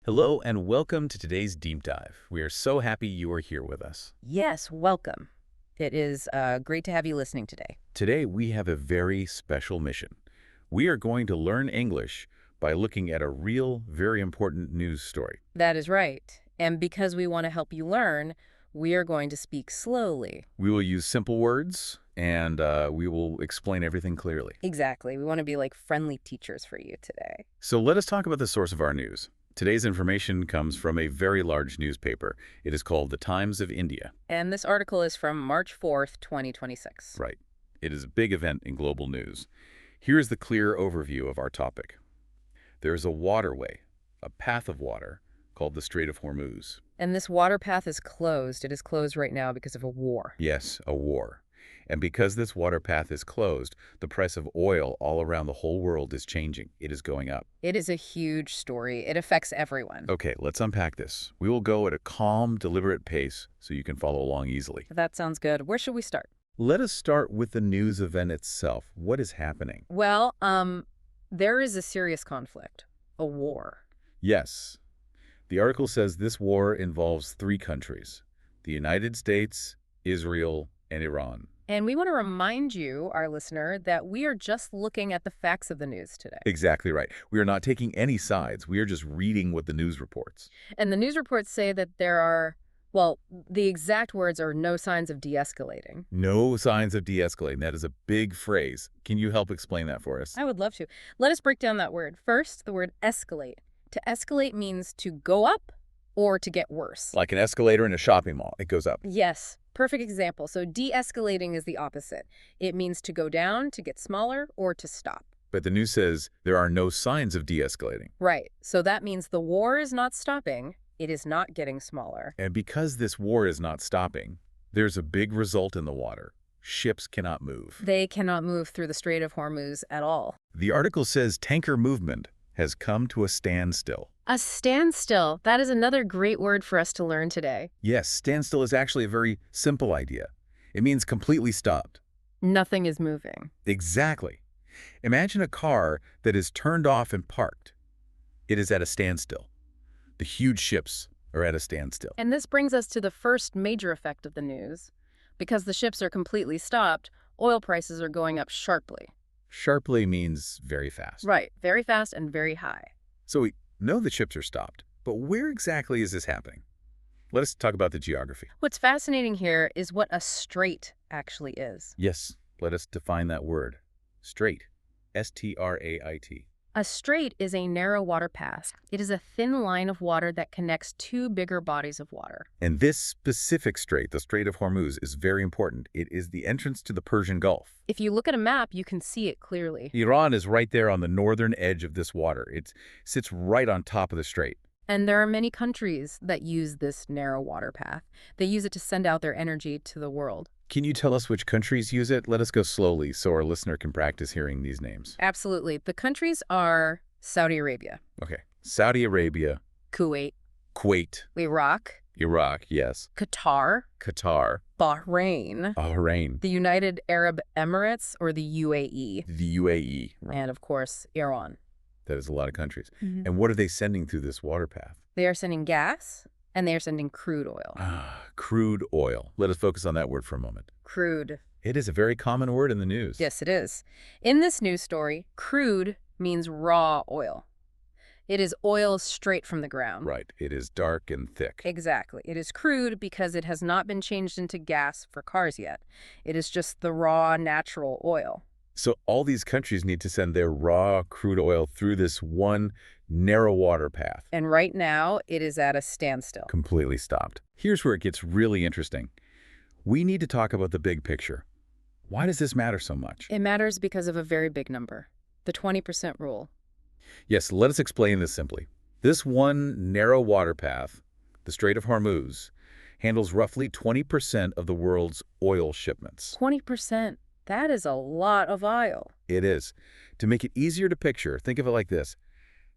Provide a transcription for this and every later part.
Hello and welcome to today's deep dive. We are so happy you are here with us. Yes, welcome. It is great to have you listening today. Today we have a very special mission. We are going to learn English by looking at a real, very important news story. That is right. And because we want to help you learn, we are going to speak slowly. We will use simple words and we will explain everything clearly. Exactly. We want to be like friendly teachers for you today. So let us talk about the source of our news. Today's information comes from a very large newspaper. It is called The Times of India. And this article is from March 4th, 2026. Right. It is a big event in global news. Here is the clear overview of our topic. There is a waterway, a path of water, called the Strait of Hormuz. And this water path is closed. It is closed right now because of a war. Yes, a war. And because this water path is closed, the price of oil all around the whole world is changing. It is going up. It is a huge story. It affects everyone. Okay, let's unpack this. We will go at a calm, deliberate pace so you can follow along easily. That sounds good. Where should we start? Let us start with the news event itself. What is happening? Well, there is a serious conflict, a war. Yes. The article says this war involves three countries: the United States, Israel, and Iran. And we want to remind you, our listener, that we are just looking at the facts of the news today. Exactly right. We are not taking any sides. We are just reading what the news reports. And the news reports say that there are, well, the exact words are no signs of de-escalating. No signs of de-escalating. That is a big phrase. Can you help explain that for us? I would love to. Let us break down that word. First, the word escalate. To escalate means to go up or to get worse. Like an escalator in a shopping mall. It goes up. Yes. Perfect example. So de-escalating is the opposite. It means to go down, to get smaller, or to stop. But the news says there are no signs of de-escalating. Right. So that means the war is not stopping. It is not getting smaller. And because this war is not stopping, there's a big result in the water. Ships cannot move. They cannot move through the Strait of Hormuz at all. The article says tanker movement has come to a standstill. A standstill. That is another great word for us to learn today. Yes, standstill is actually a very simple idea. It means completely stopped. Nothing is moving. Exactly. Imagine a car that is turned off and parked. It is at a standstill. The huge ships are at a standstill. And this brings us to the first major effect of the news. Because the ships are completely stopped, oil prices are going up sharply. Sharply means very fast. Right. Very fast and very high. So we know the ships are stopped, but where exactly is this happening? Let us talk about the geography. What's fascinating here is what a strait actually is. Yes, let us define that word. Strait. S-T-R-A-I-T. A strait is a narrow water path. It is a thin line of water that connects two bigger bodies of water. And this specific strait, the Strait of Hormuz, is very important. It is the entrance to the Persian Gulf. If you look at a map, you can see it clearly. Iran is right there on the northern edge of this water. It sits right on top of the strait. And there are many countries that use this narrow water path. They use it to send out their energy to the world. Can you tell us which countries use it? Let us go slowly so our listener can practice hearing these names. Absolutely. The countries are Saudi Arabia, Okay. Saudi Arabia, Kuwait, Kuwait, Iraq, Iraq, yes, Qatar, Qatar, Bahrain, Bahrain, the United Arab Emirates, or the UAE, the UAE. and of course, Iran. That is a lot of countries. Mhm. And what are they sending through this water path? They are sending gas, and they are sending crude oil. Crude oil. Let us focus on that word for a moment. Crude. It is a very common word in the news. Yes, it is. In this news story, crude means raw oil. It is oil straight from the ground. Right. It is dark and thick. Exactly. It is crude because it has not been changed into gas for cars yet. It is just the raw, natural oil. So all these countries need to send their raw crude oil through this one narrow water path. And right now, it is at a standstill. Completely stopped. Here's where it gets really interesting. We need to talk about the big picture. Why does this matter so much? It matters because of a very big number, the 20% rule. Yes, let us explain this simply. This one narrow water path, the Strait of Hormuz, handles roughly 20% of the world's oil shipments. 20%. That is a lot of oil. It is. To make it easier to picture, think of it like this.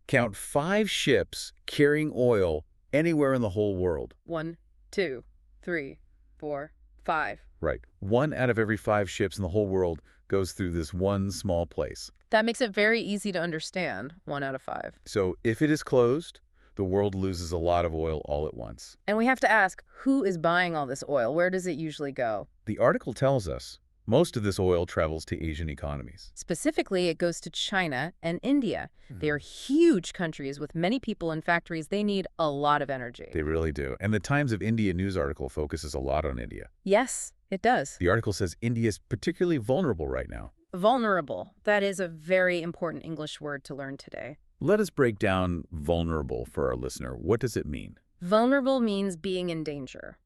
Count 5 ships carrying oil anywhere in the whole world. 1, 2, 3, 4, 5. Right. 1 out of every 5 ships in the whole world goes through this one small place. That makes it very easy to understand, 1 out of 5. So if it is closed, The world loses a lot of oil all at once. And we have to ask, who is buying all this oil? Where does it usually go? The article tells us most of this oil travels to Asian economies. Specifically, it goes to China and India. They are huge countries with many people and factories. They need a lot of energy. They really do. And the Times of India news article focuses a lot on India. Yes, it does. The article says India is particularly vulnerable right now. Vulnerable. That is a very important English word to learn today. Let us break down vulnerable for our listener. What does it mean? Vulnerable means being in danger,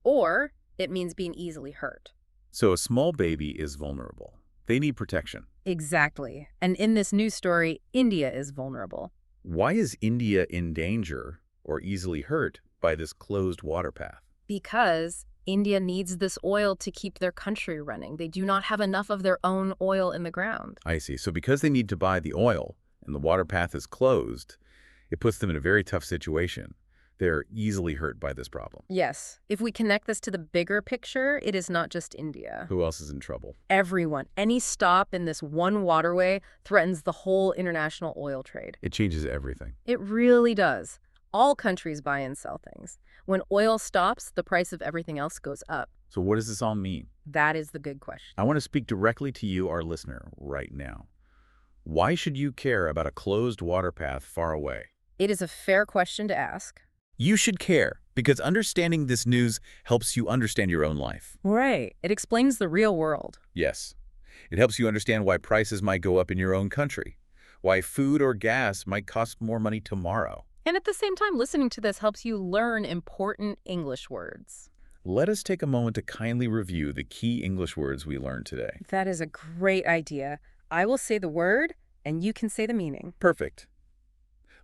or it means being easily hurt. So a small baby is vulnerable. They need protection. Exactly. And in this news story, India is vulnerable. Why is India in danger or easily hurt by this closed water path? Because India needs this oil to keep their country running. They do not have enough of their own oil in the ground. I see. So because they need to buy the oil and the water path is closed, it puts them in a very tough situation. They're easily hurt by this problem. Yes. If we connect this to the bigger picture, it is not just India. Who else is in trouble? Everyone. Any stop in this one waterway threatens the whole international oil trade. It changes everything. It really does. All countries buy and sell things. When oil stops, the price of everything else goes up. So what does this all mean? That is the good question. I want to speak directly to you, our listener, right now. Why should you care about a closed water path far away? It is a fair question to ask. You should care because understanding this news helps you understand your own life. Right. It explains the real world. Yes. It helps you understand why prices might go up in your own country, why food or gas might cost more money tomorrow. And at the same time, listening to this helps you learn important English words. Let us take a moment to kindly review the key English words we learned today. That is a great idea. I will say the word, and you can say the meaning. Perfect.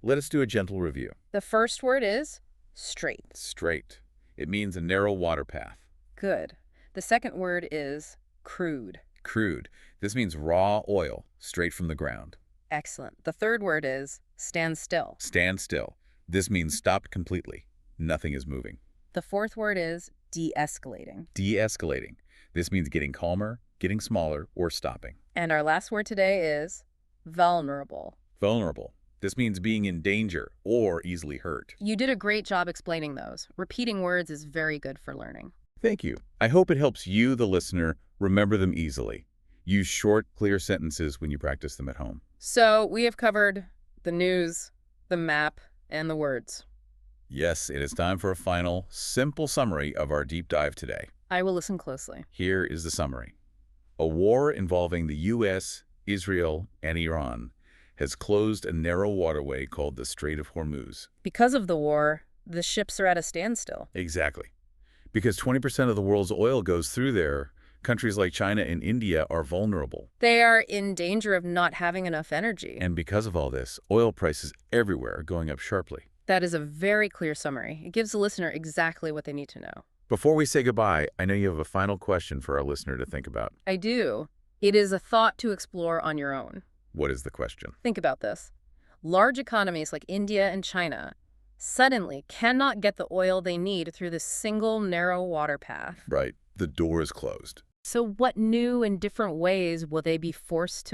Let us do a gentle review. The first word is strait. Strait. It means a narrow water path. Good. The second word is crude. Crude. This means raw oil, straight from the ground. Excellent. The third word is stand still. Stand still. This means stopped completely. Nothing is moving. The fourth word is de-escalating. De-escalating. This means getting calmer, getting smaller, or stopping. And our last word today is vulnerable. Vulnerable. This means being in danger or easily hurt. You did a great job explaining those. Repeating words is very good for learning. Thank you. I hope it helps you, the listener, remember them easily. Use short, clear sentences when you practice them at home. So we have covered the news, the map, and the words. Yes, it is time for a final, simple summary of our deep dive today. I will listen closely. Here is the summary. A war involving the U.S., Israel, and Iran has closed a narrow waterway called the Strait of Hormuz. Because of the war, the ships are at a standstill. Exactly. Because 20% of the world's oil goes through there, countries like China and India are vulnerable. They are in danger of not having enough energy. And because of all this, oil prices everywhere are going up sharply. That is a very clear summary. It gives the listener exactly what they need to know. Before we say goodbye, I know you have a final question for our listener to think about. I do. It is a thought to explore on your own. What is the question? Think about this. Large economies like India and China suddenly cannot get the oil they need through this single narrow water path. Right. The door is closed. So what new and different ways will they be forced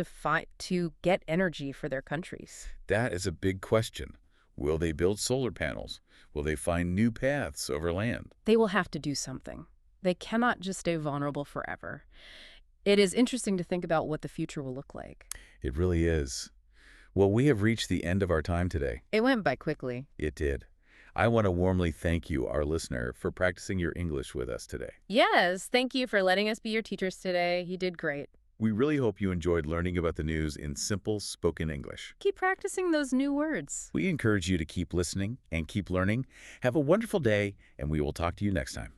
to get energy for their countries? That is a big question. Will they build solar panels? Will they find new paths over land? They will have to do something. They cannot just stay vulnerable forever. It is interesting to think about what the future will look like. It really is. Well, we have reached the end of our time today. It went by quickly. It did. I want to warmly thank you, our listener, for practicing your English with us today. Yes, thank you for letting us be your teachers today. You did great. We really hope you enjoyed learning about the news in simple spoken English. Keep practicing those new words. We encourage you to keep listening and keep learning. Have a wonderful day, and we will talk to you next time.